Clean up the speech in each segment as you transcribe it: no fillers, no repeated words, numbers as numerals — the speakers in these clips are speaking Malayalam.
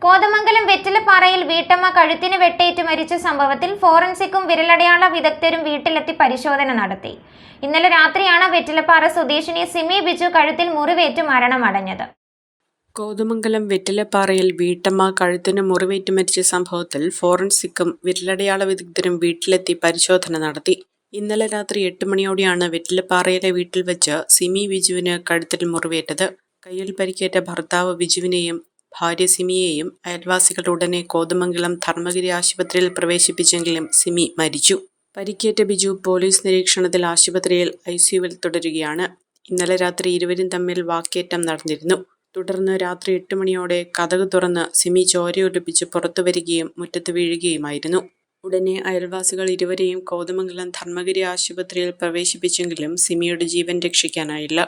കോതമംഗലം വെറ്റിലപ്പാറയിൽ വീട്ടമ്മ കഴുത്തിന് വെട്ടേറ്റ് മരിച്ച സംഭവത്തിൽ ഫോറൻസിക്കും വിരലടയാള വിദഗ്ധരും വീട്ടിലെത്തി പരിശോധന നടത്തി. ഇന്നലെ രാത്രിയാണ് വെറ്റിലപ്പാറ സ്വദേശിനി സിമി ബിജു കഴുത്തിൽ മുറിവേറ്റ് മരണമടഞ്ഞത്. കോതമംഗലം വെറ്റിലപ്പാറയിൽ വീട്ടമ്മ കഴുത്തിന് മുറിവേറ്റ് മരിച്ച സംഭവത്തിൽ ഫോറൻസിക്കും വിരലടയാള വിദഗ്ധരും വീട്ടിലെത്തി പരിശോധന നടത്തി. ഇന്നലെ രാത്രി 8 മണിയോടെയാണ് വെറ്റിലപ്പാറയിലെ വീട്ടിൽ വെച്ച് സിമി ബിജുവിന് കഴുത്തിൽ മുറിവേറ്റത്. കയ്യിൽ പരിക്കേറ്റ ഭർത്താവ് ബിജുവിനെയും ഭാര്യ സിമിയെയും അയൽവാസികൾ ഉടനെ കോതമംഗലം ധർമ്മഗിരി ആശുപത്രിയിൽ പ്രവേശിപ്പിച്ചെങ്കിലും സിമി മരിച്ചു. പരിക്കേറ്റ ബിജു പോലീസ് നിരീക്ഷണത്തിൽ ആശുപത്രിയിൽ ICUവിൽ തുടരുകയാണ്. ഇന്നലെ രാത്രി ഇരുവരും തമ്മിൽ വാക്കേറ്റം നടന്നിരുന്നു. തുടർന്ന് രാത്രി 8 മണിയോടെ കതക് തുറന്ന് സിമി ചോരയൊലിപ്പിച്ച് പുറത്തു വരികയും മുറ്റത്ത് വീഴുകയുമായിരുന്നു. ഉടനെ അയൽവാസികൾ ഇരുവരെയും കോതമംഗലം ധർമ്മഗിരി ആശുപത്രിയിൽ പ്രവേശിപ്പിച്ചെങ്കിലും സിമിയുടെ ജീവൻ രക്ഷിക്കാനായില്ല.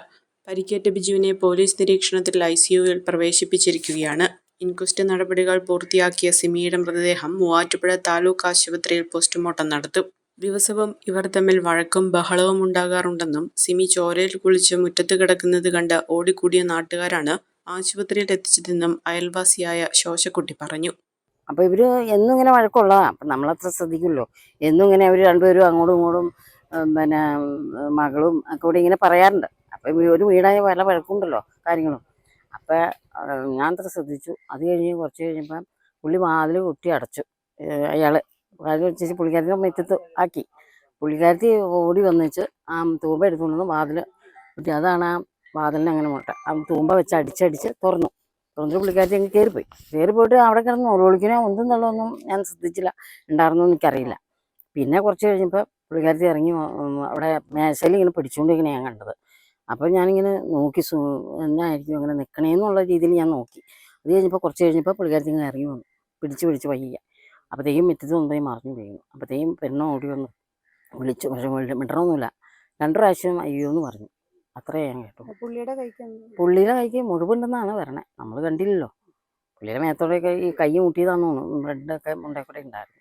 പരിക്കേറ്റ ബിജുവിനെ പോലീസ് നിരീക്ഷണത്തിൽ ICUവിൽ പ്രവേശിപ്പിച്ചിരിക്കുകയാണ്. ഇൻക്വസ്റ്റ് നടപടികൾ പൂർത്തിയാക്കിയ സിമിയുടെ മൃതദേഹം മൂവാറ്റുപുഴ താലൂക്ക് ആശുപത്രിയിൽ പോസ്റ്റ്മോർട്ടം നടത്തും. ദിവസവും ഇവർ തമ്മിൽ വഴക്കും ബഹളവും ഉണ്ടാകാറുണ്ടെന്നും സിമി ചോരയിൽ കുളിച്ച് മുറ്റത്ത് കിടക്കുന്നത് കണ്ട് ഓടിക്കൂടിയ നാട്ടുകാരാണ് ആശുപത്രിയിൽ എത്തിച്ചതെന്നും അയൽവാസിയായ ശോശക്കുട്ടി പറഞ്ഞു. അപ്പോൾ ഇവർ എന്നും ഇങ്ങനെ വഴക്കുള്ളതാണ്. അപ്പം നമ്മളത്ര ശ്രദ്ധിക്കുമല്ലോ. എന്നും ഇങ്ങനെ അവർ രണ്ടുപേരും അങ്ങോട്ടും ഇങ്ങോട്ടും പിന്നെ മകളും ഒക്കെ കൂടി ഇങ്ങനെ പറയാറുണ്ട്. അപ്പം ഒരു വീടായ പല വഴക്കുണ്ടല്ലോ കാര്യങ്ങളും. അപ്പം ഞാൻ അത്ര ശ്രദ്ധിച്ചു. അത് കഴിഞ്ഞ് കുറച്ച് കഴിഞ്ഞപ്പം പുള്ളി വാതിൽ കുത്തി അടച്ചു. അയാൾ വാതിൽ വെച്ച് പുള്ളിക്കാരത്തി മുറ്റത്ത് ആക്കി. പുള്ളിക്കാരത്തി ഓടി വന്നിച്ച് ആ തൂമ്പ എടുത്തുകൊണ്ടു വാതിൽ കുത്തി. അതാണ് ആ വാതിലിനെ അങ്ങനെ മുട്ട ആ തൂമ്പ വെച്ച് അടിച്ചടിച്ച് തുറന്നിട്ട് പുള്ളിക്കാരത്തി അങ്ങ് കയറിപ്പോയിട്ട് അവിടെ കിടന്ന് ഒളിക്കണോ ഒന്നും എന്നുള്ളതൊന്നും ഞാൻ ശ്രദ്ധിച്ചില്ല, ഉണ്ടായിരുന്നു എനിക്കറിയില്ല. പിന്നെ കുറച്ച് കഴിഞ്ഞപ്പോൾ പുള്ളിക്കാരത്തി ഇറങ്ങി അവിടെ മേശയിൽ ഇങ്ങനെ പിടിച്ചുകൊണ്ടിരിക്കണേ ഞാൻ കണ്ടത്. അപ്പോൾ ഞാനിങ്ങനെ നോക്കി എന്നായിരിക്കും അങ്ങനെ നിൽക്കണേന്നുള്ള രീതിയിൽ ഞാൻ നോക്കി. അത് കഴിഞ്ഞപ്പോൾ കുറച്ച് കഴിഞ്ഞപ്പോൾ പുള്ളിക്കാരത്തി ഇങ്ങനെ ഇറങ്ങി വന്നു പിടിച്ച് വയ്യ. അപ്പോഴത്തേക്കും മുറ്റത്ത് കൊണ്ടുപോയി മറിഞ്ഞു വീണു. അപ്പോഴത്തേക്കും പെണ്ണോ ഓടി വന്നു വിളിച്ചു. പക്ഷേ മിണ്ടണമൊന്നുമില്ല. 2 പ്രാവശ്യം അയ്യോ എന്ന് പറഞ്ഞു. അത്രേ ഞാൻ കേട്ടു. പുള്ളിയുടെ കൈക്ക് മുറിവുണ്ടെന്നാണ് പറയണേ. നമ്മൾ കണ്ടില്ലല്ലോ. പുള്ളിയുടെ മേത്തോടെയൊക്കെ ഈ കൈ മുട്ടിയതാണെന്ന് തോന്നുന്നു. ബ്ലഡൊക്കെ മുണ്ടേക്കൂടെ ഉണ്ടായിരുന്നു.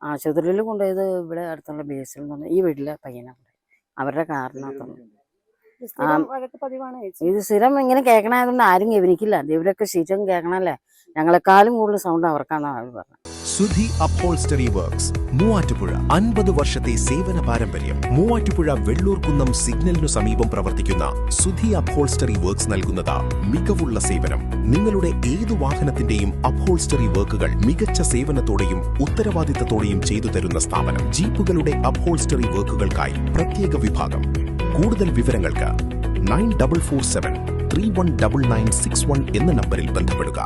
ആശുപത്രിയിൽ കൊണ്ടുപോയത് ഇവിടെ അടുത്തുള്ള ബേസിൽ നിന്ന് ഈ വീട്ടിലെ പയ്യനെ അവരുടെ കാറിനകത്തൊന്നും. ഇത് സ്ഥിരം ഇങ്ങനെ കേൾക്കണായതുകൊണ്ട് ആരും ഗവനിക്കില്ല. ഇവരൊക്കെ സ്ഥിരം കേൾക്കണല്ലേ. ഞങ്ങളെക്കാളും കൂടുതൽ സൗണ്ട് അവർക്കാണെന്നാണ് അവർ പറഞ്ഞത്. സുധി അപ്ഹോൾസ്റ്ററി വർക്ക്സ് മൂവാറ്റുപുഴ 50 വർഷത്തെ സേവന പാരമ്പര്യം. മൂവാറ്റുപുഴ വെള്ളൂർക്കുന്നം സിഗ്നലിനു സമീപം പ്രവർത്തിക്കുന്ന സുധി അപ്ഹോൾസ്റ്ററി വർക്ക്സ് നൽകുന്നത് മികവുള്ള സേവനം. നിങ്ങളുടെ ഏതു വാഹനത്തിന്റെയും അപ്ഹോൾസ്റ്ററി വർക്കുകൾ മികച്ച സേവനത്തോടെയും ഉത്തരവാദിത്തത്തോടെയും ചെയ്തു തരുന്ന സ്ഥാപനം. ജീപ്പുകളുടെ അപ്ഹോൾസ്റ്ററി വർക്കുകൾക്കായി പ്രത്യേക വിഭാഗം. കൂടുതൽ വിവരങ്ങൾക്ക് 9447 319961 എന്ന നമ്പറിൽ ബന്ധപ്പെടുക.